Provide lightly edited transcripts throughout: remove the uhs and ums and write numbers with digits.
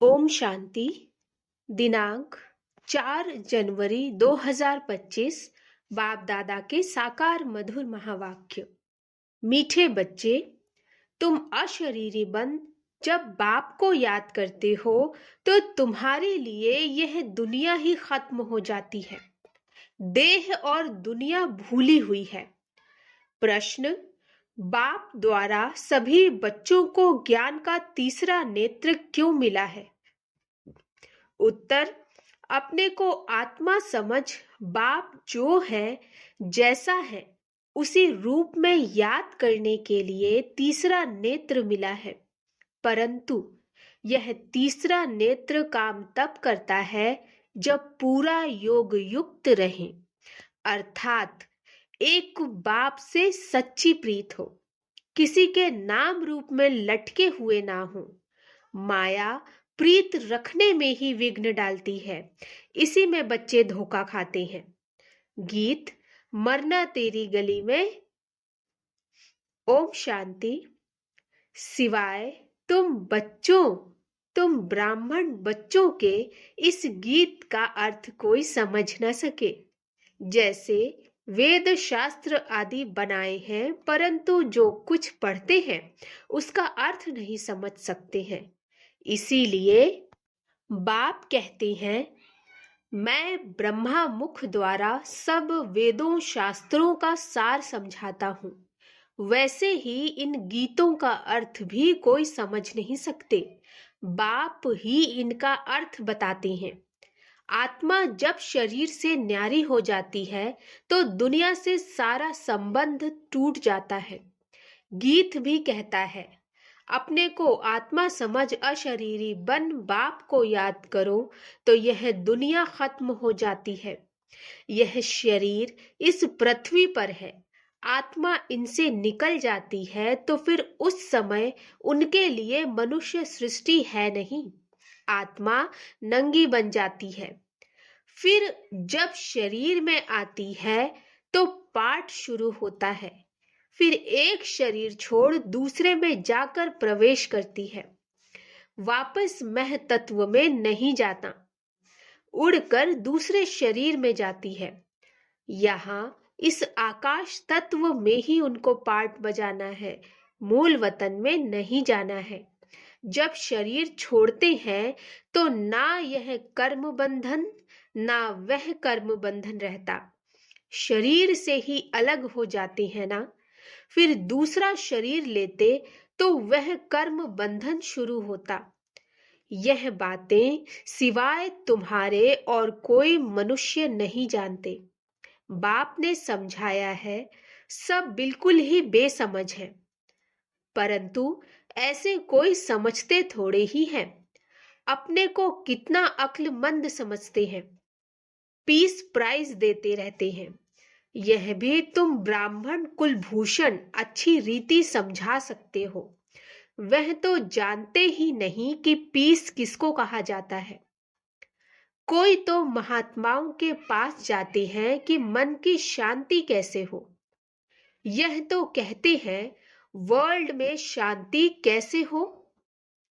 ओम शांति। दिनांक 4 जनवरी 2025। बाप दादा के साकार मधुर महावाक्य। मीठे बच्चे, तुम अशरीरी बन जब बाप को याद करते हो तो तुम्हारे लिए यह दुनिया ही खत्म हो जाती है। देह और दुनिया भूली हुई है। प्रश्न: बाप द्वारा सभी बच्चों को ज्ञान का तीसरा नेत्र क्यों मिला है? उत्तर: अपने को आत्मा समझ बाप जो है जैसा है उसी रूप में याद करने के लिए तीसरा नेत्र मिला है। परंतु यह तीसरा नेत्र काम तब करता है जब पूरा योग युक्त रहे, अर्थात एक बाप से सच्ची प्रीत हो, किसी के नाम रूप में लटके हुए ना हो। माया प्रीत रखने में ही विघ्न डालती है, इसी में बच्चे धोखा खाते हैं। गीत मरना तेरी गली में। ओम शांति। सिवाय तुम ब्राह्मण बच्चों के इस गीत का अर्थ कोई समझ न सके। जैसे वेद शास्त्र आदि बनाए हैं, परंतु जो कुछ पढ़ते हैं उसका अर्थ नहीं समझ सकते हैं। इसीलिए बाप कहते हैं, मैं ब्रह्मा मुख द्वारा सब वेदों शास्त्रों का सार समझाता हूँ। वैसे ही इन गीतों का अर्थ भी कोई समझ नहीं सकते, बाप ही इनका अर्थ बताते हैं। आत्मा जब शरीर से न्यारी हो जाती है तो दुनिया से सारा संबंध टूट जाता है। गीत भी कहता है, अपने को आत्मा समझ अशरीरी बन बाप को याद करो तो यह दुनिया खत्म हो जाती है। यह शरीर इस पृथ्वी पर है, आत्मा इनसे निकल जाती है तो फिर उस समय उनके लिए मनुष्य सृष्टि है नहीं, आत्मा नंगी बन जाती है। फिर जब शरीर में आती है तो पाठ शुरू होता है, फिर एक शरीर छोड़ दूसरे में जाकर प्रवेश करती है, वापस मह तत्व में नहीं जाता, उड़कर दूसरे शरीर में जाती है। यहाँ इस आकाश तत्व में ही उनको पाठ बजाना है, मूल वतन में नहीं जाना है। जब शरीर छोड़ते हैं तो ना यह कर्म बंधन ना वह कर्म बंधन रहता, शरीर से ही अलग हो जाते हैं ना। फिर दूसरा शरीर लेते तो वह कर्म बंधन शुरू होता। यह बातें सिवाय तुम्हारे और कोई मनुष्य नहीं जानते। बाप ने समझाया है, सब बिल्कुल ही बेसमझ है, परंतु ऐसे कोई समझते थोड़े ही हैं। अपने को कितना अक्लमंद समझते हैं, पीस प्राइज देते रहते हैं। यह भी तुम ब्राह्मण कुलभूषण अच्छी रीति समझा सकते हो, वह तो जानते ही नहीं कि पीस किसको कहा जाता है। कोई तो महात्माओं के पास जाते हैं कि मन की शांति कैसे हो, यह तो कहते हैं वर्ल्ड में शांति कैसे हो।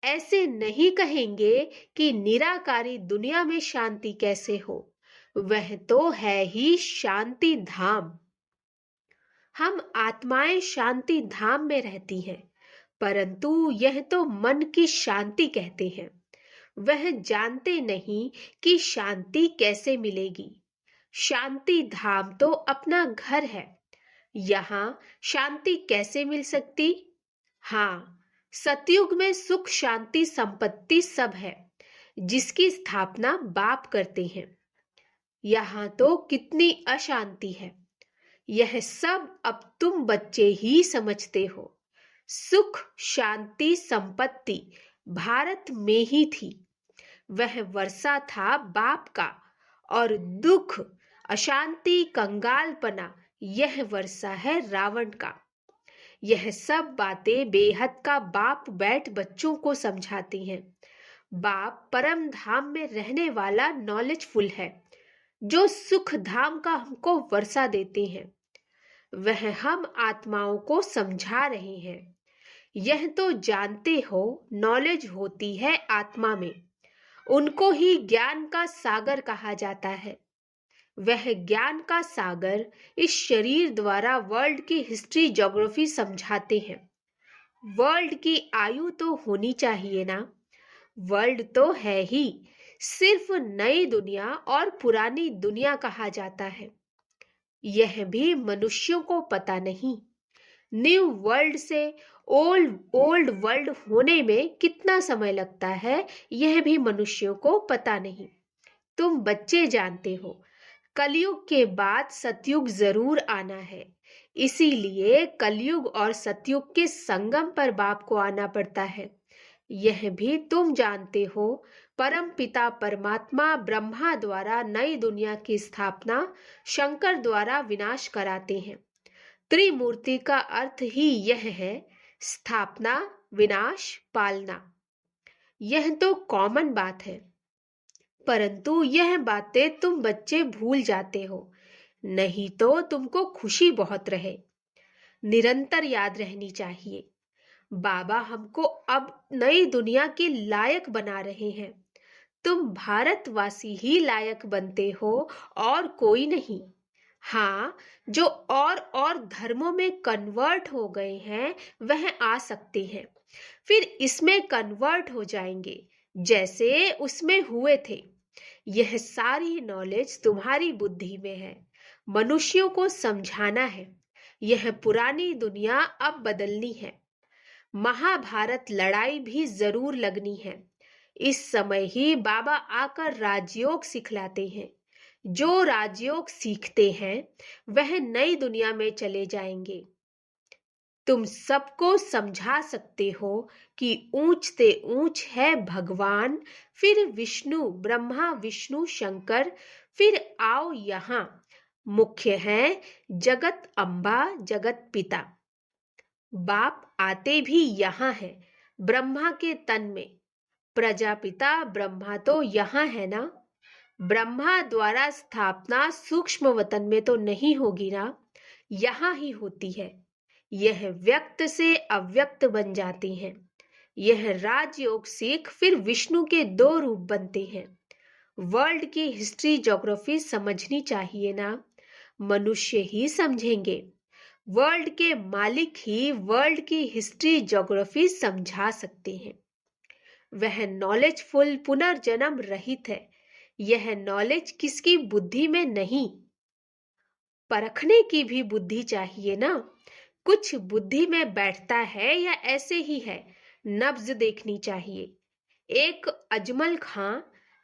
ऐसे नहीं कहेंगे कि निराकारी दुनिया में शांति कैसे हो, वह तो है ही शांति धाम। हम आत्माएं शांति धाम में रहती हैं, परंतु यह तो मन की शांति कहते हैं। वह जानते नहीं कि शांति कैसे मिलेगी। शांति धाम तो अपना घर है, यहाँ शांति कैसे मिल सकती? हाँ, सतयुग में सुख शांति संपत्ति सब है, जिसकी स्थापना बाप करते हैं। यहाँ तो कितनी अशांति है, यह सब अब तुम बच्चे ही समझते हो। सुख शांति संपत्ति भारत में ही थी, वह वर्षा था बाप का, और दुख अशांति कंगालपना यह वर्षा है रावण का। यह सब बातें बेहद का बाप बैठ बच्चों को समझाती हैं। बाप परम धाम में रहने वाला नॉलेजफुल है, जो सुख धाम का हमको वर्षा देते हैं, वह हम आत्माओं को समझा रहे हैं। यह तो जानते हो नॉलेज होती है आत्मा में, उनको ही ज्ञान का सागर कहा जाता है। वह ज्ञान का सागर इस शरीर द्वारा वर्ल्ड की हिस्ट्री ज्योग्राफी समझाते हैं। वर्ल्ड की आयु तो होनी चाहिए ना। वर्ल्ड तो है ही, सिर्फ नई दुनिया और पुरानी दुनिया कहा जाता है। यह भी मनुष्यों को पता नहीं। न्यू वर्ल्ड से ओल्ड ओल्ड वर्ल्ड होने में कितना समय लगता है, यह भी मनुष्यों को पता नहीं। तुम बच्चे जानते हो, कलयुग के बाद सतयुग जरूर आना है। इसीलिए कलयुग और सतयुग के संगम पर बाप को आना पड़ता है। यह भी तुम जानते हो, परम पिता परमात्मा ब्रह्मा द्वारा नई दुनिया की स्थापना शंकर द्वारा विनाश कराते हैं। त्रिमूर्ति का अर्थ ही यह है, स्थापना, विनाश, पालना। यह तो कॉमन बात है, परंतु यह बातें तुम बच्चे भूल जाते हो। नहीं तो तुमको खुशी बहुत रहे, निरंतर याद रहनी चाहिए। बाबा हमको अब नई दुनिया के लायक बना रहे हैं। तुम भारतवासी ही लायक बनते हो और कोई नहीं। हाँ, जो और धर्मों में कन्वर्ट हो गए हैं वह आ सकते हैं, फिर इसमें कन्वर्ट हो जाएंगे जैसे उसमें हुए थे। यह सारी नॉलेज तुम्हारी बुद्धि में है, मनुष्यों को समझाना है। यह पुरानी दुनिया अब बदलनी है। महाभारत लड़ाई भी जरूर लगनी है। इस समय ही बाबा आकर राजयोग सिखलाते हैं। जो राजयोग सीखते हैं वह नई दुनिया में चले जाएंगे। तुम सबको समझा सकते हो कि ऊंच से ऊंच है भगवान, फिर विष्णु, ब्रह्मा विष्णु शंकर, फिर आओ यहाँ मुख्य है जगत अम्बा, जगत पिता। बाप आते भी यहाँ है, ब्रह्मा के तन में। प्रजापिता ब्रह्मा तो यहाँ है ना। ब्रह्मा द्वारा स्थापना सूक्ष्म वतन में तो नहीं होगी ना, यहाँ ही होती है। यह व्यक्त से अव्यक्त बन जाते हैं। यह राजयोग सीख फिर विष्णु के 2 रूप बनते हैं। वर्ल्ड की हिस्ट्री ज्योग्राफी समझनी चाहिए ना, मनुष्य ही समझेंगे। वर्ल्ड के मालिक ही वर्ल्ड की हिस्ट्री ज्योग्राफी समझा सकते हैं। वह नॉलेजफुल पुनर्जन्म रहित है। यह नॉलेज किसकी बुद्धि में नहीं। परखने की भी बुद्धि चाहिए ना। कुछ बुद्धि में बैठता है या ऐसे ही है, नब्ज देखनी चाहिए। एक अजमल खां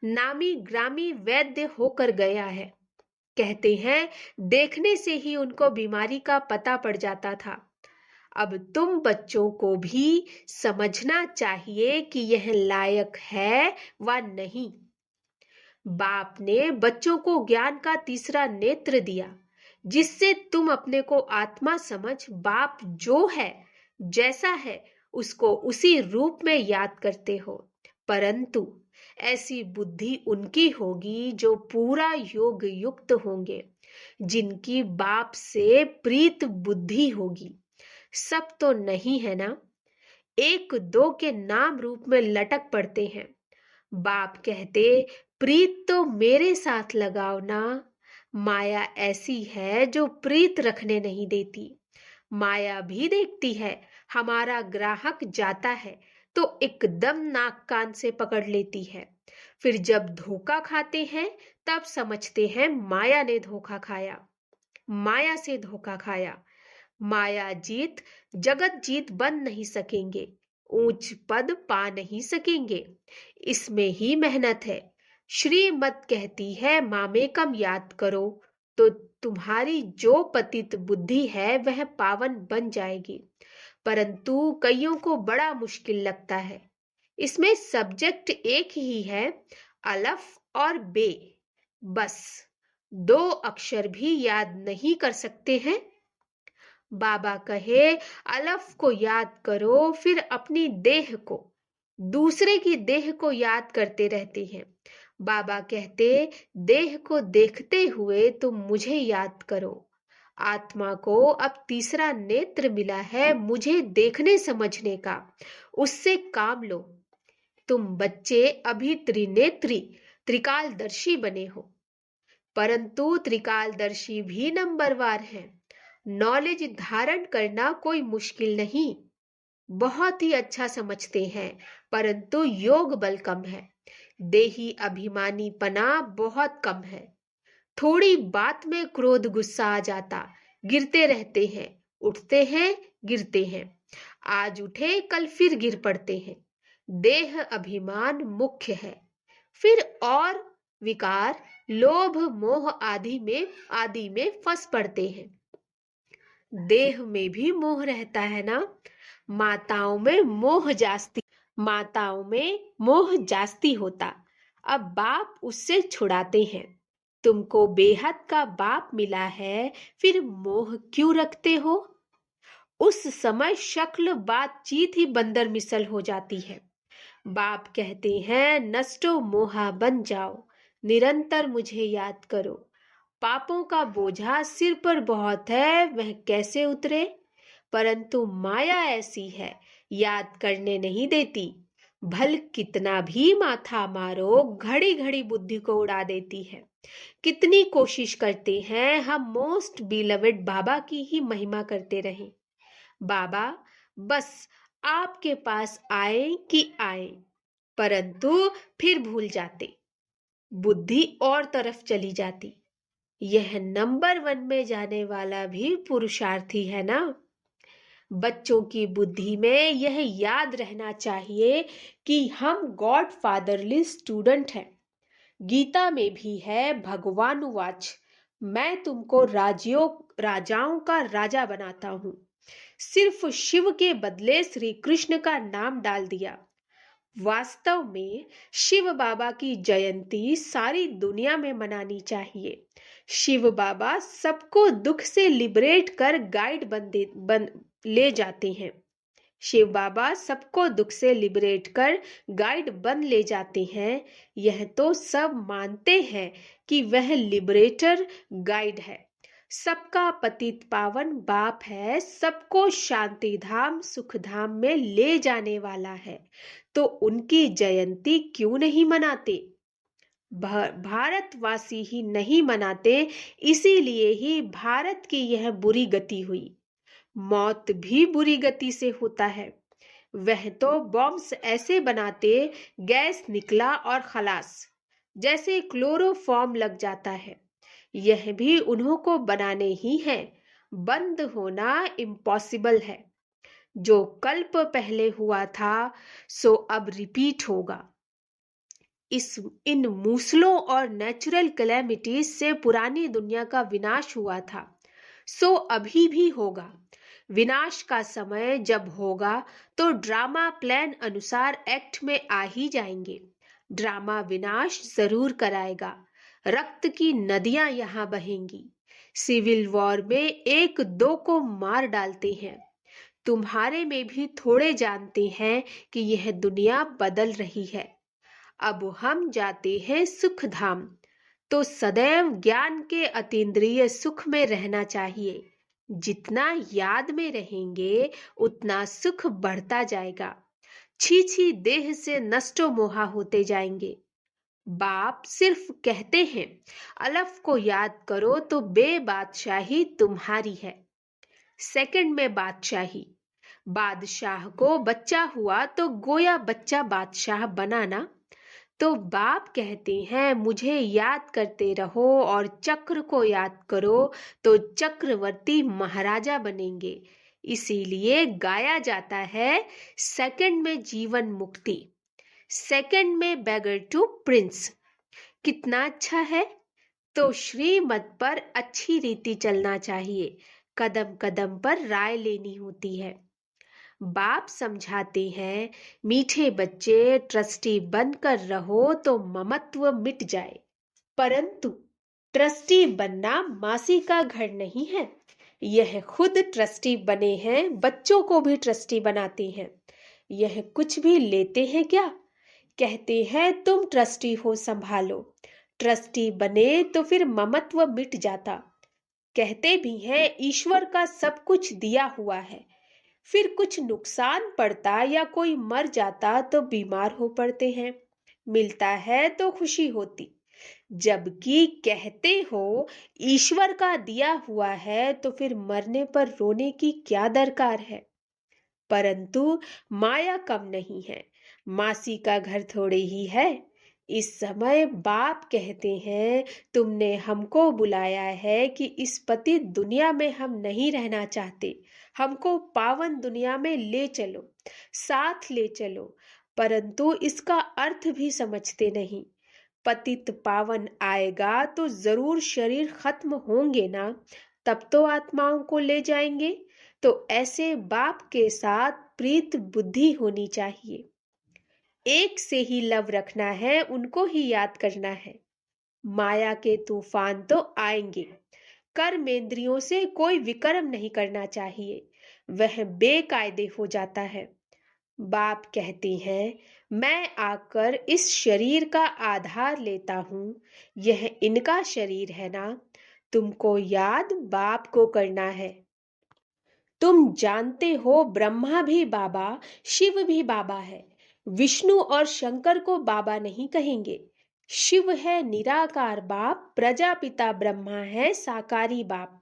नामी ग्रामी वैद्य होकर गया है। कहते हैं देखने से ही उनको बीमारी का पता पड़ जाता था। अब तुम बच्चों को भी समझना चाहिए कि यह लायक है व नहीं। बाप ने बच्चों को ज्ञान का तीसरा नेत्र दिया, जिससे तुम अपने को आत्मा समझ बाप जो है, जैसा है, उसको उसी रूप में याद करते हो। परंतु ऐसी बुद्धि उनकी होगी जो पूरा योग युक्त होंगे, जिनकी बाप से प्रीत बुद्धि होगी। सब तो नहीं है ना, 1-2 के नाम रूप में लटक पड़ते हैं। बाप कहते प्रीत तो मेरे साथ लगाओ ना। माया ऐसी है जो प्रीत रखने नहीं देती। माया भी देखती है, हमारा ग्राहक जाता है तो एकदम नाक कान से पकड़ लेती है। फिर जब धोखा खाते हैं तब समझते हैं माया ने धोखा खाया, माया से धोखा खाया। माया जीत जगत जीत बन नहीं सकेंगे, ऊंच पद पा नहीं सकेंगे। इसमें ही मेहनत है। श्रीमत कहती है मामेकम याद करो तो तुम्हारी जो पतित बुद्धि है वह पावन बन जाएगी। परंतु कईयों को बड़ा मुश्किल लगता है। इसमें सब्जेक्ट एक ही है, अलफ और बे। बस 2 अक्षर भी याद नहीं कर सकते हैं। बाबा कहे अलफ को याद करो, फिर अपनी देह को, दूसरे की देह को याद करते रहते हैं। बाबा कहते देह को देखते हुए तुम मुझे याद करो। आत्मा को अब तीसरा नेत्र मिला है मुझे देखने समझने का, उससे काम लो। तुम बच्चे अभी त्रिनेत्री त्रिकालदर्शी बने हो, परंतु त्रिकालदर्शी भी नंबरवार हैं। नॉलेज धारण करना कोई मुश्किल नहीं, बहुत ही अच्छा समझते हैं, परंतु योग बल कम है। देही अभिमानी पना बहुत कम है। थोड़ी बात में क्रोध गुस्सा आ जाता, गिरते रहते हैं, उठते हैं, गिरते हैं, आज उठे कल फिर गिर पड़ते हैं। देह अभिमान मुख्य है, फिर और विकार लोभ मोह आदि में फंस पड़ते हैं। देह में भी मोह रहता है ना। माताओं में मोह जास्ती होता। अब बाप उससे छुड़ाते हैं। तुमको बेहद का बाप मिला है, फिर मोह क्यों रखते हो? उस समय शक्ल बातचीत ही बंदर मिसल हो जाती है। बाप कहते हैं, नष्टो मोहा बन जाओ, निरंतर मुझे याद करो। पापों का बोझा सिर पर बहुत है, वह कैसे उतरे? परंतु माया ऐसी है, याद करने नहीं देती। भल कितना भी माथा मारो, घड़ी घड़ी बुद्धि को उड़ा देती है। कितनी कोशिश करते हैं हम मोस्ट बिलवेड बाबा की ही महिमा करते रहें। बाबा बस आपके पास आए कि आए, परंतु फिर भूल जाते, बुद्धि और तरफ चली जाती। यह नंबर 1 में जाने वाला भी पुरुषार्थी है ना। बच्चों की बुद्धि में यह याद रहना चाहिए कि हम गॉड फादरली स्टूडेंट हैं। गीता में भी है भगवानुवाच, मैं तुमको राजाओं का राजा बनाता हूं। सिर्फ शिव के बदले श्री कृष्ण का नाम डाल दिया। वास्तव में शिव बाबा की जयंती सारी दुनिया में मनानी चाहिए। शिव बाबा सबको दुख से लिबरेट कर गाइड ले जाते हैं। शिव बाबा सबको दुख से लिबरेट कर गाइड बन ले जाते हैं। यह तो सब मानते हैं कि वह लिबरेटर गाइड है, सबका पतित पावन बाप है, सबको शांति धाम सुख धाम में ले जाने वाला है, तो उनकी जयंती क्यों नहीं मनाते? भारतवासी ही नहीं मनाते, इसीलिए ही भारत की यह बुरी गति हुई। मौत भी बुरी गति से होता है। वह तो बॉम्ब्स ऐसे बनाते, गैस निकला और खलास, जैसे क्लोरोफॉर्म लग जाता है। यह भी उन्हों को बनाने ही है। बंद होना इम्पॉसिबल है। जो कल्प पहले हुआ था सो अब रिपीट होगा। इन मूसलों और नेचुरल कैलेमिटीज से पुरानी दुनिया का विनाश हुआ था, सो अभी भी होगा। विनाश का समय जब होगा तो ड्रामा प्लान अनुसार एक्ट में आ ही जाएंगे। ड्रामा विनाश जरूर कराएगा। रक्त की नदियां यहाँ बहेंगी। सिविल वॉर में 1-2 को मार डालते हैं। तुम्हारे में भी थोड़े जानते हैं कि यह दुनिया बदल रही है। अब हम जाते हैं सुख धाम, तो सदैव ज्ञान के अतीन्द्रिय सुख में रहना चाहिए। जितना याद में रहेंगे उतना सुख बढ़ता जाएगा। छी देह से नष्टो मोहा होते जाएंगे। बाप सिर्फ कहते हैं अलफ को याद करो तो बेबादशाही तुम्हारी है। सेकंड में बादशाही। बादशाह को बच्चा हुआ तो गोया बच्चा बादशाह बनाना। तो बाप कहते हैं मुझे याद करते रहो और चक्र को याद करो तो चक्रवर्ती महाराजा बनेंगे। इसीलिए गाया जाता है सेकंड में जीवन मुक्ति, सेकंड में बेगर टू प्रिंस। कितना अच्छा है। तो श्रीमत पर अच्छी रीति चलना चाहिए, कदम कदम पर राय लेनी होती है। बाप समझाते हैं मीठे बच्चे, ट्रस्टी बनकर रहो तो ममत्व मिट जाए। परंतु ट्रस्टी बनना मासी का घर नहीं है। यह खुद ट्रस्टी बने हैं, बच्चों को भी ट्रस्टी बनाते हैं। यह कुछ भी लेते हैं क्या? कहते हैं तुम ट्रस्टी हो, संभालो। ट्रस्टी बने तो फिर ममत्व मिट जाता। कहते भी हैं ईश्वर का सब कुछ दिया हुआ है, फिर कुछ नुकसान पड़ता या कोई मर जाता तो बीमार हो पड़ते हैं, मिलता है तो खुशी होती। जबकि कहते हो ईश्वर का दिया हुआ है तो फिर मरने पर रोने की क्या दरकार है। परंतु माया कम नहीं है, मासी का घर थोड़े ही है। इस समय बाप कहते हैं, तुमने हमको बुलाया है कि इस पतित दुनिया में हम नहीं रहना चाहते, हमको पावन दुनिया में ले चलो, साथ ले चलो। परंतु इसका अर्थ भी समझते नहीं। पतित पावन आएगा तो जरूर शरीर खत्म होंगे ना, तब तो आत्माओं को ले जाएंगे। तो ऐसे बाप के साथ प्रीत बुद्धि होनी चाहिए। एक से ही लव रखना है, उनको ही याद करना है। माया के तूफान तो आएंगे, कर्मेंद्रियों से कोई विकर्म नहीं करना चाहिए, वह बेकायदे हो जाता है। बाप कहते हैं, मैं आकर इस शरीर का आधार लेता हूं, यह इनका शरीर है ना, तुमको याद बाप को करना है। तुम जानते हो ब्रह्मा भी बाबा, शिव भी बाबा है। विष्णु और शंकर को बाबा नहीं कहेंगे। शिव है निराकार बाप, प्रजापिता ब्रह्मा है साकारी बाप।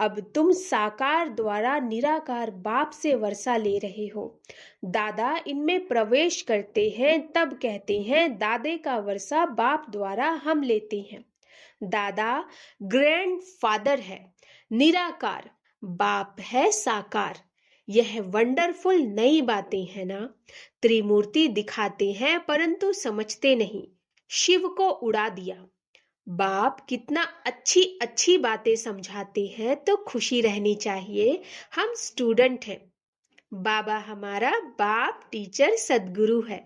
अब तुम साकार द्वारा निराकार बाप से वर्षा ले रहे हो। दादा इनमें प्रवेश करते हैं तब कहते हैं दादे का वर्षा बाप द्वारा हम लेते हैं। दादा ग्रैंड फादर है निराकार, बाप है साकार। यह वंडरफुल नई बातें हैं ना। त्रिमूर्ति दिखाते हैं परंतु समझते नहीं, शिव को उड़ा दिया। बाप कितना अच्छी अच्छी बातें समझाते हैं तो खुशी रहनी चाहिए। हम स्टूडेंट हैं, बाबा हमारा बाप टीचर सदगुरु है।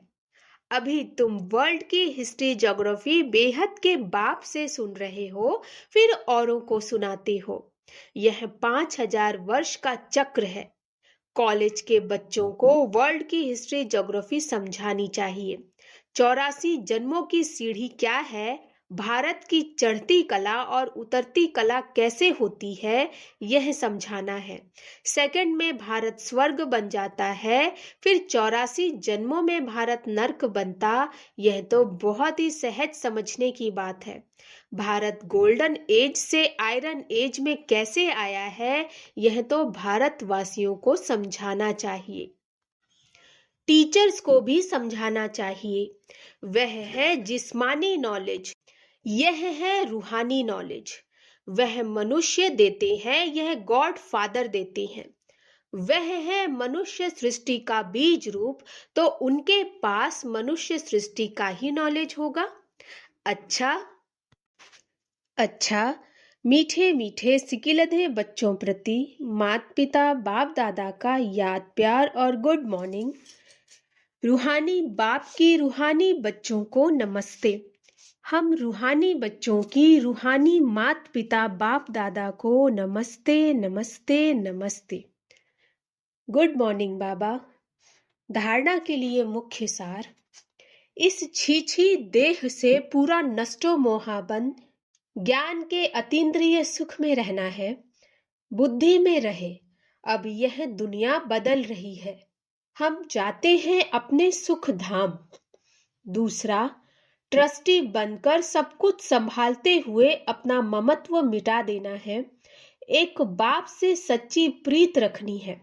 अभी तुम वर्ल्ड की हिस्ट्री ज्योग्राफी बेहद के बाप से सुन रहे हो, फिर औरों को सुनाते हो। यह 5000 वर्ष का चक्र है। कॉलेज के बच्चों को वर्ल्ड की हिस्ट्री ज्योग्राफी समझानी चाहिए। 84 जन्मों की सीढ़ी क्या है, भारत की चढ़ती कला और उतरती कला कैसे होती है, यह समझाना है। सेकंड में भारत स्वर्ग बन जाता है, फिर 84 जन्मों में भारत नर्क बनता, यह तो बहुत ही सहज समझने की बात है। भारत गोल्डन एज से आयरन एज में कैसे आया है, यह तो भारतवासियों को समझाना चाहिए। टीचर्स को भी समझाना चाहिए। वह है जिस्मानी नॉलेज, यह है रूहानी नॉलेज। वह मनुष्य देते हैं, यह गॉड फादर देते हैं। वह है मनुष्य सृष्टि का बीज रूप, तो उनके पास मनुष्य सृष्टि का ही नॉलेज होगा। अच्छा, मीठे मीठे सिकिलधे बच्चों प्रति माता पिता बाप दादा का याद प्यार और गुड मॉर्निंग। रूहानी बाप की रूहानी बच्चों को नमस्ते। हम रूहानी बच्चों की रूहानी माता पिता बाप दादा को नमस्ते नमस्ते नमस्ते। गुड मॉर्निंग बाबा। धारणा के लिए मुख्य सार, इस छीछी देह से पूरा नष्टो मोहाबंद ज्ञान के अतीन्द्रिय सुख में रहना है, बुद्धि में रहे। अब यह दुनिया बदल रही है, हम जाते हैं अपने सुख धाम। दूसरा, ट्रस्टी बनकर सब कुछ संभालते हुए अपना ममत्व मिटा देना है। एक बाप से सच्ची प्रीत रखनी है।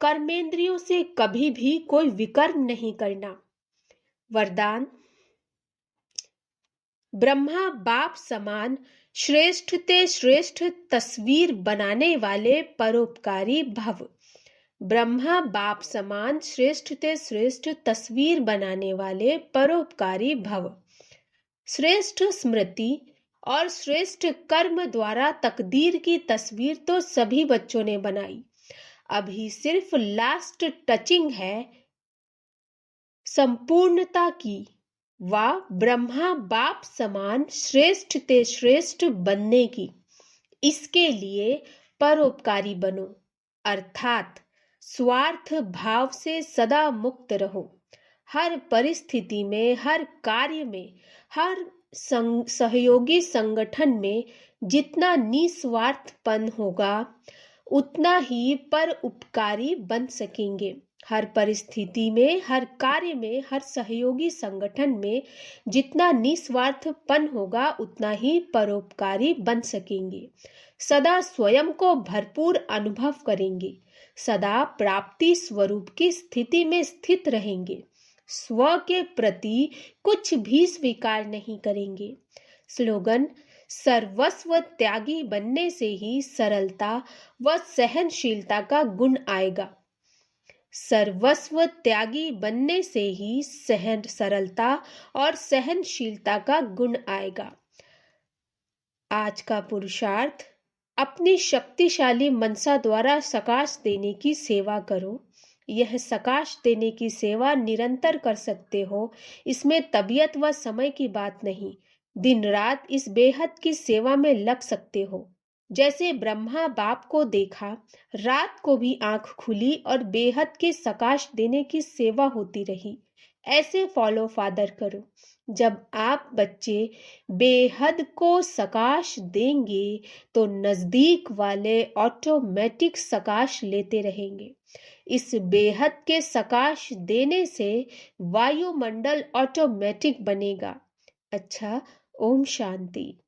कर्मेंद्रियों से कभी भी कोई विकर्म नहीं करना। वरदान, ब्रह्मा बाप समान श्रेष्ठ ते श्रेष्ठ तस्वीर बनाने वाले परोपकारी भव। ब्रह्मा बाप समान श्रेष्ठ ते श्रेष्ठ तस्वीर बनाने वाले परोपकारी भव। श्रेष्ठ स्मृति और श्रेष्ठ कर्म द्वारा तकदीर की तस्वीर तो सभी बच्चों ने बनाई, अभी सिर्फ लास्ट टचिंग है संपूर्णता की। व ब्रह्मा बाप समान श्रेष्ठ ते श्रेष्ठ बनने की। इसके लिए परोपकारी बनो, अर्थात स्वार्थ भाव से सदा मुक्त रहो। हर परिस्थिति में, हर कार्य में, हर सहयोगी संगठन में जितना निस्वार्थपन होगा उतना ही परोपकारी बन सकेंगे। हर परिस्थिति में, हर कार्य में, हर सहयोगी संगठन में जितना निस्वार्थपन होगा उतना ही परोपकारी बन सकेंगे। सदा स्वयं को भरपूर अनुभव करेंगे, सदा प्राप्ति स्वरूप की स्थिति में स्थित रहेंगे, स्व के प्रति कुछ भी स्वीकार नहीं करेंगे। स्लोगन: सर्वस्व त्यागी बनने से ही सरलता व सहनशीलता का गुण आएगा। सर्वस्व त्यागी बनने से ही सरलता और सहनशीलता का गुण आएगा। आज का पुरुषार्थ: अपनी शक्तिशाली मनसा द्वारा सकाश देने की सेवा करो। यह सकाश देने की सेवा निरंतर कर सकते हो, इसमें तबीयत व समय की बात नहीं। दिन रात इस बेहद की सेवा में लग सकते हो। जैसे ब्रह्मा बाप को देखा, रात को भी आंख खुली और बेहद के सकाश देने की सेवा होती रही। ऐसे फॉलो फादर करो। जब आप बच्चे बेहद को सकाश देंगे तो नजदीक वाले ऑटोमेटिक सकाश लेते रहेंगे। इस बेहद के सकाश देने से वायुमंडल ऑटोमेटिक बनेगा। अच्छा, ओम शांति।